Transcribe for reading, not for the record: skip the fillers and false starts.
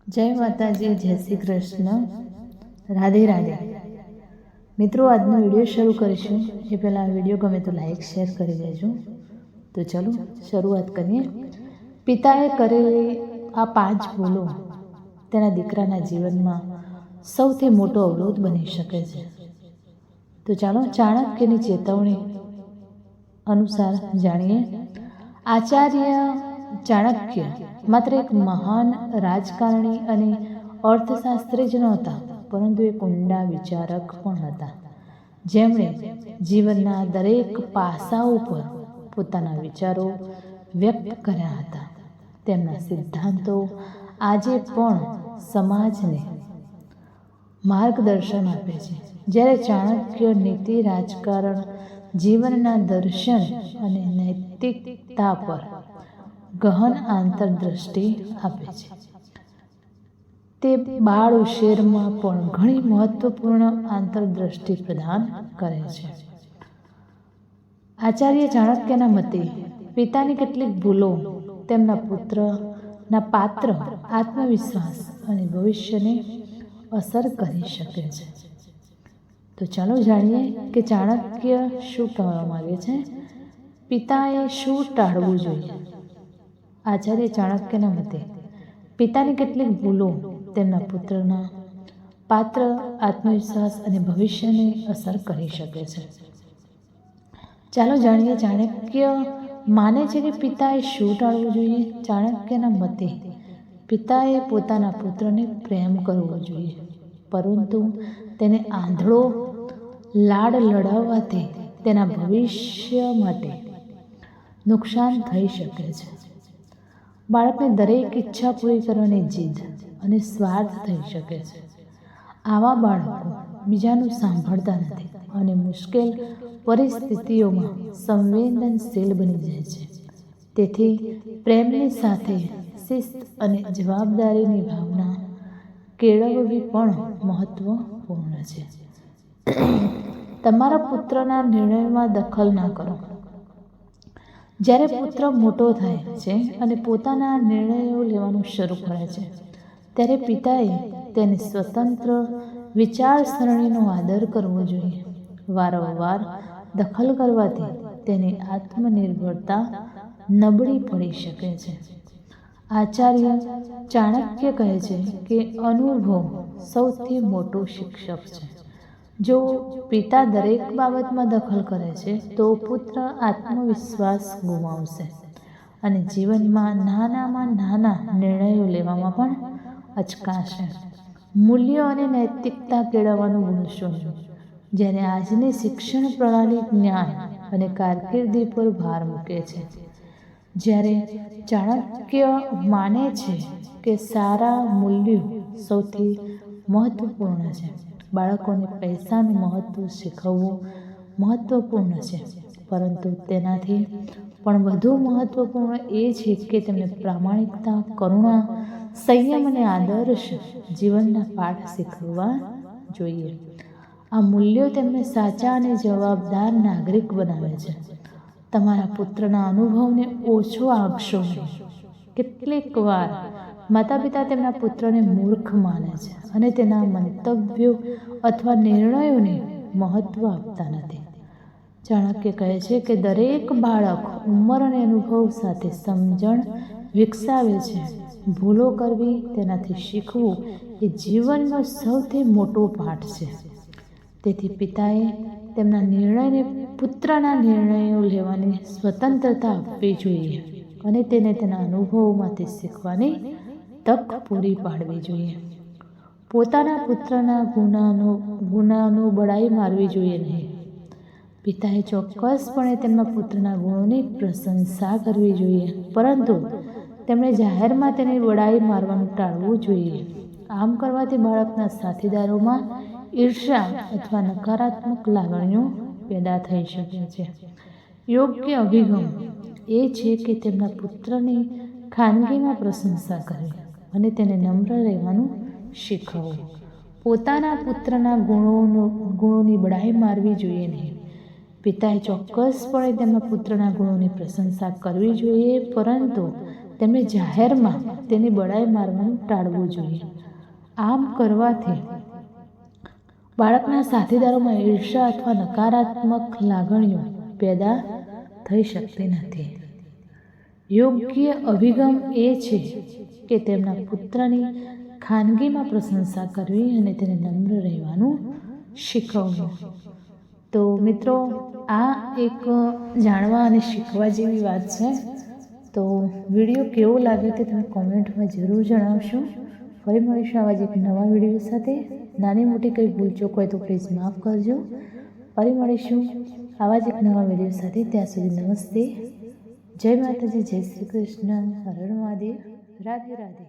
જય માતાજી, જય શ્રી કૃષ્ણ, રાધે રાધે. મિત્રો, આજનો વિડીયો શરૂ કરીશું એ પહેલાં વિડીયો ગમે તો લાઈક શેર કરી દેજો. તો ચલો શરૂઆત કરીએ. પિતાએ કરેલી આ 5 ભૂલો તેના દીકરાના જીવનમાં સૌથી મોટો અવરોધ બની શકે છે. તો ચાલો ચાણક્યની ચેતવણી અનુસાર જાણીએ. આચાર્ય ચાણક્ય માત્ર એક મહાન રાજકારણી અને અર્થશાસ્ત્રી જ નહોતા, પરંતુ એક ઊંડા વિચારક પણ હતા, જેમણે જીવનના દરેક પાસાઓ પર પોતાના વિચારો વ્યક્ત કર્યા હતા. તેમના સિદ્ધાંતો આજે પણ સમાજને માર્ગદર્શન આપે છે. જ્યારે ચાણક્ય નીતિ, રાજકારણ, જીવનના દર્શન અને નૈતિકતા પર ગહન આંતરદૃષ્ટિ આપે છે. તે બાળ ઉછેરમાં પણ ઘણી મહત્વપૂર્ણ આંતરદૃષ્ટિ પ્રદાન કરે છે. આચાર્ય ચાણક્યના મતે પિતાની કેટલીક ભૂલો તેમના પુત્રના પાત્ર, આત્મવિશ્વાસ અને ભવિષ્યને અસર કરી શકે છે. તો ચાલો જાણીએ કે ચાણક્ય શું કહેવા માગે છે. પિતાએ શું ટાળવું જોઈએ? આચાર્ય ચાણક્યના મતે પિતાની કેટલીક ભૂલો તેમના પુત્રના પાત્ર, આત્મવિશ્વાસ અને ભવિષ્યને અસર કરી શકે છે. ચાલો જાણીએ ચાણક્ય માને છે કે પિતાએ શું ટાળવું જોઈએ. ચાણક્યના મતે પિતાએ પોતાના પુત્રને પ્રેમ કરવો જોઈએ, પરંતુ તેને આંધળો લાડ લડાવવાથી તેના ભવિષ્ય માટે નુકસાન થઈ શકે છે. બાળકને દરેક ઈચ્છા પૂરી કરવાની જીદ અને સ્વાર્થ થઈ શકે છે. આવા બાળકો બીજાનું સાંભળતા નથી અને મુશ્કેલ પરિસ્થિતિઓમાં સંવેદનશીલ બની જાય છે. તેથી પ્રેમની સાથે શિસ્ત અને જવાબદારીની ભાવના કેળવવી પણ મહત્વપૂર્ણ છે. તમારા પુત્રના નિર્ણયમાં દખલ ના કરો. જ્યારે પુત્ર મોટો થાય છે અને પોતાના નિર્ણયો લેવાનું શરૂ કરે છે, ત્યારે પિતાએ તેની સ્વતંત્ર વિચારસરણીનો આદર કરવો જોઈએ. વારંવાર દખલ કરવાથી તેની આત્મનિર્ભરતા નબળી પડી શકે છે. આચાર્ય ચાણક્ય કહે છે કે અનુભવ સૌથી મોટો શિક્ષક છે. જો પિતા દરેક બાબતમાં દખલ કરે છે, તો પુત્ર આત્મવિશ્વાસ ગુમાવશે અને જીવનમાં નાનામાં નાના નિર્ણયો લેવામાં પણ અચકાશે. મૂલ્યો અને નૈતિકતા કેળવવાનું ભૂલશો નહીં. જ્યારે આજની શિક્ષણ પ્રણાલી જ્ઞાન અને કારકિર્દી પર ભાર મૂકે છે, જ્યારે ચાણક્ય માને છે કે સારા મૂલ્યો સૌથી મહત્વપૂર્ણ છે. બાળકોને પૈસાનું મહત્વ શીખવવું મહત્વપૂર્ણ છે, પરંતુ તેનાથી પણ વધુ મહત્વપૂર્ણ એ છે કે તેમને પ્રામાણિકતા, કરુણા, સંયમ અને આદર્શ જીવનના પાઠ શીખવવા જોઈએ. આ મૂલ્યો તેમને સાચા અને જવાબદાર નાગરિક બનાવે છે. તમારા પુત્રના અનુભવને ઓછો આંકશો નહીં. કેટલીક વાર માતા પિતા તેમના પુત્રને મૂર્ખ માને છે અને તેના મંતવ્યો અથવા નિર્ણયોને મહત્વ આપતા નથી. ચાણક્ય કહે છે કે દરેક બાળક ઉંમર અને અનુભવ સાથે સમજણ વિકસાવે છે. ભૂલો કરવી, તેનાથી શીખવું એ જીવનનો સૌથી મોટો પાઠ છે. તેથી પિતાએ તેમના નિર્ણયને પુત્રના નિર્ણયો લેવાની સ્વતંત્રતા આપવી જોઈએ અને તેને તેના અનુભવોમાંથી શીખવાની તક પૂરી પાડવી જોઈએ. પોતાના પુત્રના ગુનાનો બડાઈ મારવી જોઈએ નહીં. પિતાએ ચોક્કસપણે તેમના પુત્રના ગુણોની પ્રશંસા કરવી જોઈએ, પરંતુ તેમણે જાહેરમાં તેની બડાઈ મારવાનું ટાળવું જોઈએ. આમ કરવાથી બાળકના સાથીદારોમાં ઈર્ષ્યા અથવા નકારાત્મક લાગણીઓ પેદા થઈ શકે છે. યોગ્ય અભિગમ એ છે કે તેમના પુત્રની ખાનગીમાં પ્રશંસા કરવી અને તેને નમ્ર રહેવાનું શીખવવું. પોતાના પુત્રના ગુણોની બડાઈ મારવી જોઈએ નહીં. પિતાએ ચોક્કસપણે તેમના પુત્રના ગુણોની પ્રશંસા કરવી જોઈએ, પરંતુ તેમણે જાહેરમાં તેની બડાઈ મારવાનું ટાળવું જોઈએ. આમ કરવાથી બાળકના સાથીદારોમાં ઈર્ષ્યા અથવા નકારાત્મક લાગણીઓ પેદા થઈ શકતી નથી. યોગ્ય અભિગમ એ છે કે તેમના પુત્રની ખાનગીમાં પ્રશંસા કરવી અને તેને નમ્ર રહેવાનું શીખવવું. તો મિત્રો, આ એક જાણવા અને શીખવા જેવી વાત છે. તો વિડીયો કેવો લાગ્યો તે તમે કોમેન્ટમાં જરૂર જણાવશો. ફરી મળીશું આવા જ એક નવા વિડીયો સાથે. નાની મોટી કંઈ ભૂલચૂક હોય તો પ્લીઝ માફ કરજો. ફરી મળીશું આવા જ એક નવા વિડીયો સાથે. ત્યાં સુધી નમસ્તે, જય માતાજી, જય શ્રી કૃષ્ણ, હર હર મહાદેવ, રાધે રાધે.